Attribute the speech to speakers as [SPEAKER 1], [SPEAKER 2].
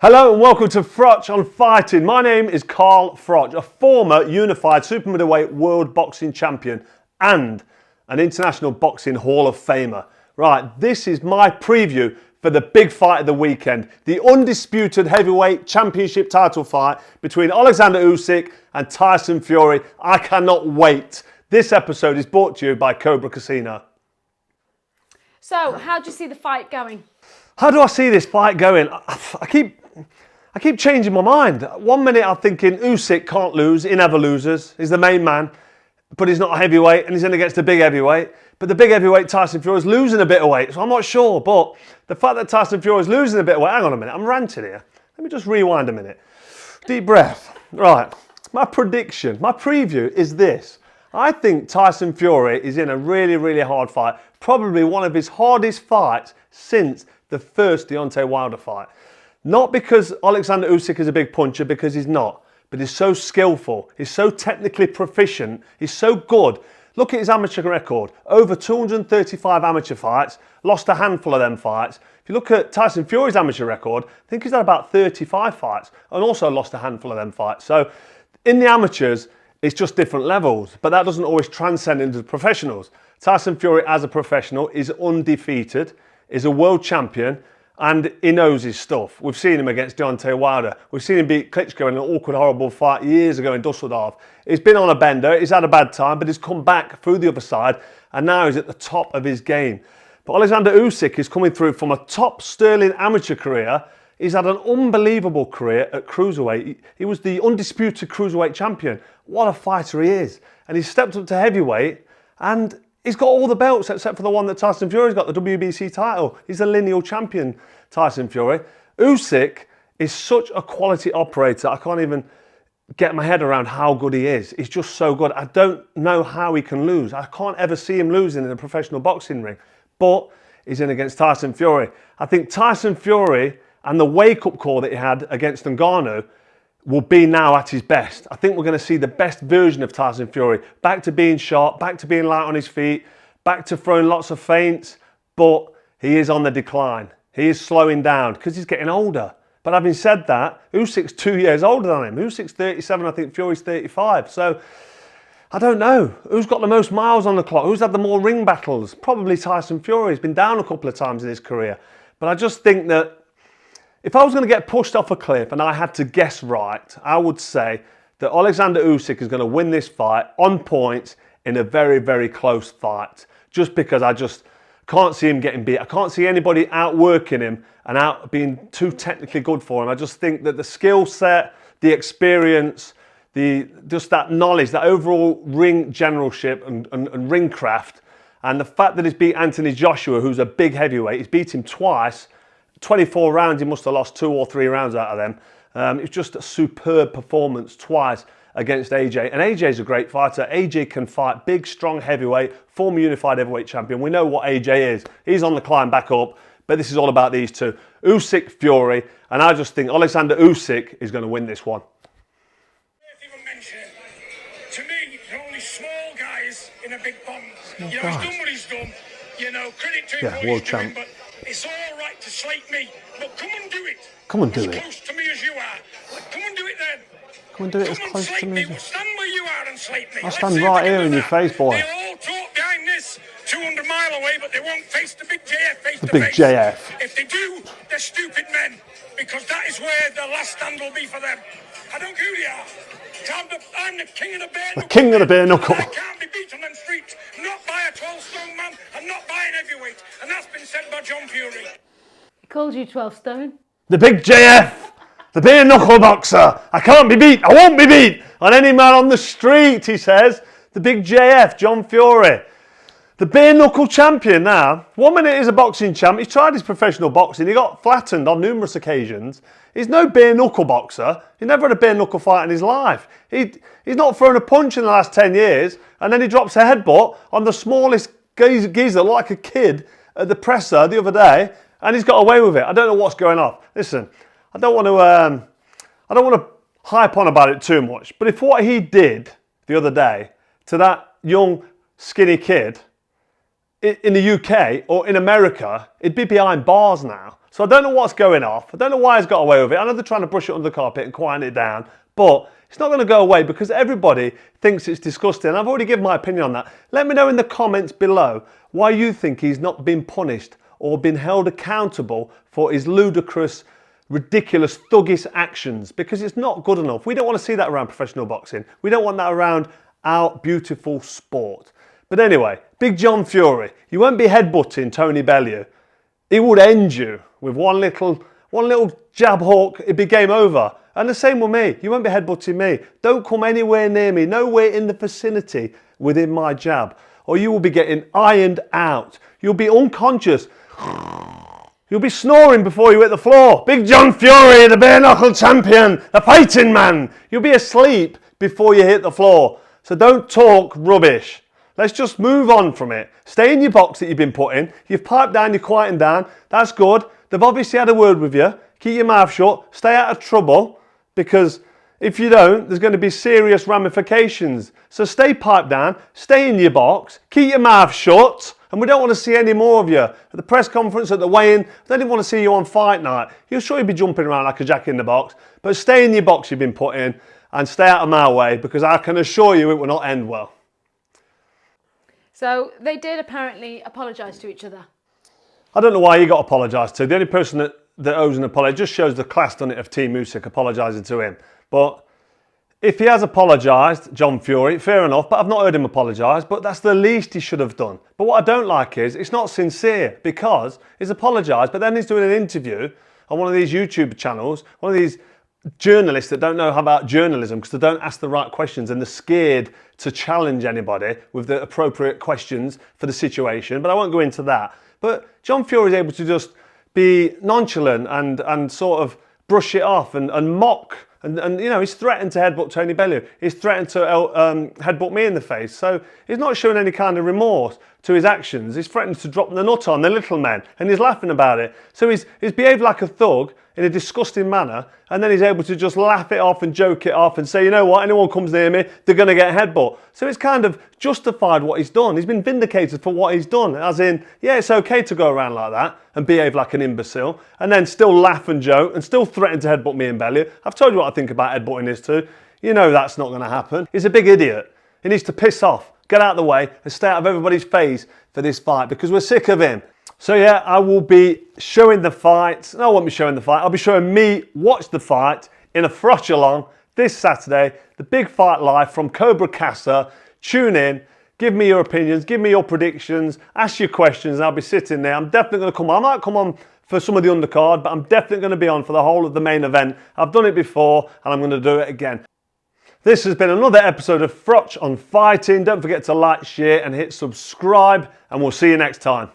[SPEAKER 1] Hello and welcome to Froch on Fighting. My name is Carl Froch, a former unified super middleweight world boxing champion and an international boxing Hall of Famer. Right, this is my preview for the big fight of the weekend, the undisputed heavyweight championship title fight between Alexander Usyk and Tyson Fury. I cannot wait. This episode is brought to you by Cobra Casino.
[SPEAKER 2] So, how do you see the fight going?
[SPEAKER 1] How do I see this fight going? I keep changing my mind. 1 minute I'm thinking Usyk can't lose, he never loses. He's the main man, but he's not a heavyweight and he's in against a big heavyweight. But the big heavyweight Tyson Fury is losing a bit of weight, so I'm not sure. But the fact that Tyson Fury is losing a bit of weight, hang on a minute, I'm ranting here. Let me just rewind a minute. Deep breath. Right, my prediction, my preview is this. I think Tyson Fury is in a really, really hard fight. Probably one of his hardest fights since the first Deontay Wilder fight. Not because Alexander Usyk is a big puncher, because he's not, but he's so skillful, he's so technically proficient, he's so good. Look at his amateur record, over 235 amateur fights, lost a handful of them fights. If you look at Tyson Fury's amateur record, I think he's had about 35 fights and also lost a handful of them fights. So in the amateurs, it's just different levels, but that doesn't always transcend into the professionals. Tyson Fury as a professional is undefeated, is a world champion, and he knows his stuff. We've seen him against Deontay Wilder. We've seen him beat Klitschko in an awkward, horrible fight years ago in Dusseldorf. He's been on a bender, he's had a bad time, but he's come back through the other side, and now he's at the top of his game. But Alexander Usyk is coming through from a top sterling amateur career. He's had an unbelievable career at cruiserweight. He was the undisputed cruiserweight champion. What a fighter he is. And he's stepped up to heavyweight, and he's got all the belts except for the one that Tyson Fury's got, the WBC title. He's a lineal champion, Tyson Fury. Usyk is such a quality operator. I can't even get my head around how good he is. He's just so good. I don't know how he can lose. I can't ever see him losing in a professional boxing ring. But he's in against Tyson Fury. I think Tyson Fury and the wake-up call that he had against Ngannou will be now at his best. I think we're going to see the best version of Tyson Fury. Back to being sharp, back to being light on his feet, back to throwing lots of feints, but he is on the decline. He is slowing down because he's getting older. But having said that, Usyk's 2 years older than him. Usyk's 37, I think Fury's 35. So, I don't know. Who's got the most miles on the clock? Who's had the more ring battles? Probably Tyson Fury. He's been down a couple of times in his career. But I just think that if I was going to get pushed off a cliff and I had to guess right, I would say that Alexander Usyk is going to win this fight on points in a very, very close fight. Just because I just can't see him getting beat. I can't see anybody outworking him and out being too technically good for him. I just think that the skill set, the experience, just that knowledge, that overall ring generalship and ring craft, and the fact that he's beat Anthony Joshua, who's a big heavyweight, he's beat him twice. 24 rounds, he must have lost 2 or 3 rounds out of them. It's just a superb performance twice against AJ. And AJ's a great fighter. AJ can fight big, strong heavyweight, former unified heavyweight champion. We know what AJ is. He's on the climb back up, but this is all about these two. Usyk, Fury, and I just think Alexander Usyk is going to win this one.
[SPEAKER 3] To me, they're only small guys in a big bomb. He's done what he's done. Credit to him for
[SPEAKER 1] world
[SPEAKER 3] what he's
[SPEAKER 1] champ.
[SPEAKER 3] doing, but it's all right to slate me. But come and do it.
[SPEAKER 1] Come and do
[SPEAKER 3] as
[SPEAKER 1] it.
[SPEAKER 3] Close to me as you are. Come and do it then.
[SPEAKER 1] Come and do it as
[SPEAKER 3] Come and
[SPEAKER 1] close to
[SPEAKER 3] slate
[SPEAKER 1] me.
[SPEAKER 3] Stand where you are and slate me.
[SPEAKER 1] I'll stand right here in your face, boy.
[SPEAKER 3] They'll all talk behind this 200 mile away, but they won't face the big JF face to
[SPEAKER 1] The big
[SPEAKER 3] face.
[SPEAKER 1] JF.
[SPEAKER 3] If they do, they're stupid men, because that is where the last stand will be for them. I don't care who they are. I'm the king of the bare knuckle.
[SPEAKER 1] The king of the bare knuckle.
[SPEAKER 3] I can't be beat on them streets, not by a 12-stone man and not by an heavyweight. And that's been said by John Fury.
[SPEAKER 2] He called you 12 stone.
[SPEAKER 1] The big JF, the bare knuckle boxer. I can't be beat. I won't be beat on any man on the street, he says. The big JF, John Fury. The bare knuckle champion now. 1 minute he's a boxing champ. He's tried his professional boxing. He got flattened on numerous occasions. He's no bare knuckle boxer. He never had a bare knuckle fight in his life. He's not thrown a punch in the last 10 years, and then he drops a headbutt on the smallest geezer like a kid at the presser the other day, and he's got away with it. I don't know what's going on. Listen, I don't want to hype on about it too much, but if what he did the other day to that young skinny kid in the UK or in America, it'd be behind bars now. So I don't know what's going off. I don't know why he's got away with it. I know they're trying to brush it under the carpet and quieten it down, but it's not going to go away because everybody thinks it's disgusting. I've already given my opinion on that. Let me know in the comments below why you think he's not been punished or been held accountable for his ludicrous, ridiculous, thuggish actions, because it's not good enough. We don't want to see that around professional boxing. We don't want that around our beautiful sport. But anyway, Big John Fury, you won't be headbutting Tony Bellew. He would end you with one little jab hook, it'd be game over. And the same with me. You won't be headbutting me. Don't come anywhere near me, nowhere in the vicinity within my jab, or you will be getting ironed out. You'll be unconscious. You'll be snoring before you hit the floor. Big John Fury, the bare knuckle champion, the fighting man. You'll be asleep before you hit the floor. So don't talk rubbish. Let's just move on from it. Stay in your box that you've been put in. You've piped down, you're quieting down. That's good. They've obviously had a word with you. Keep your mouth shut. Stay out of trouble, because if you don't, there's going to be serious ramifications. So stay piped down. Stay in your box. Keep your mouth shut. And we don't want to see any more of you. At the press conference, at the weigh-in, they didn't want to see you on fight night. You'll sure be jumping around like a jack in the box. But stay in your box you've been put in and stay out of my way, because I can assure you it will not end well.
[SPEAKER 2] So they did apparently apologise to each other.
[SPEAKER 1] I don't know why he got apologised to. The only person that owes an apology, just shows the class, doesn't it, of Team Usyk apologising to him. But if he has apologised, John Fury, fair enough, but I've not heard him apologise, but that's the least he should have done. But what I don't like is, it's not sincere, because he's apologised, but then he's doing an interview on one of these YouTube channels, one of these journalists that don't know about journalism because they don't ask the right questions and they're scared to challenge anybody with the appropriate questions for the situation. But I won't go into that. But John Fury is able to just be nonchalant and sort of brush it off and mock. And you know, he's threatened to headbutt Tony Bellew. He's threatened to headbutt me in the face. So he's not showing any kind of remorse to his actions. He's threatened to drop the nut on the little men, and he's laughing about it. So he's behaved like a thug in a disgusting manner, and then he's able to just laugh it off and joke it off and say, you know what, anyone comes near me, they're going to get headbutt. So it's kind of justified what he's done. He's been vindicated for what he's done, as in, yeah, it's okay to go around like that and behave like an imbecile, and then still laugh and joke and still threaten to headbutt me and Bellew. I've told you what I think about headbutting this too. You know that's not going to happen. He's a big idiot. He needs to piss off, get out of the way and stay out of everybody's face for this fight, because we're sick of him. So yeah, I will be showing the fight. No, I won't be showing the fight. I'll be showing me watch the fight in a Froch along this Saturday. The big fight live from Cobra Casa. Tune in. Give me your opinions. Give me your predictions. Ask your questions. And I'll be sitting there. I'm definitely going to come on. I might come on for some of the undercard, but I'm definitely going to be on for the whole of the main event. I've done it before and I'm going to do it again. This has been another episode of Froch on Fighting. Don't forget to like, share and hit subscribe, and we'll see you next time.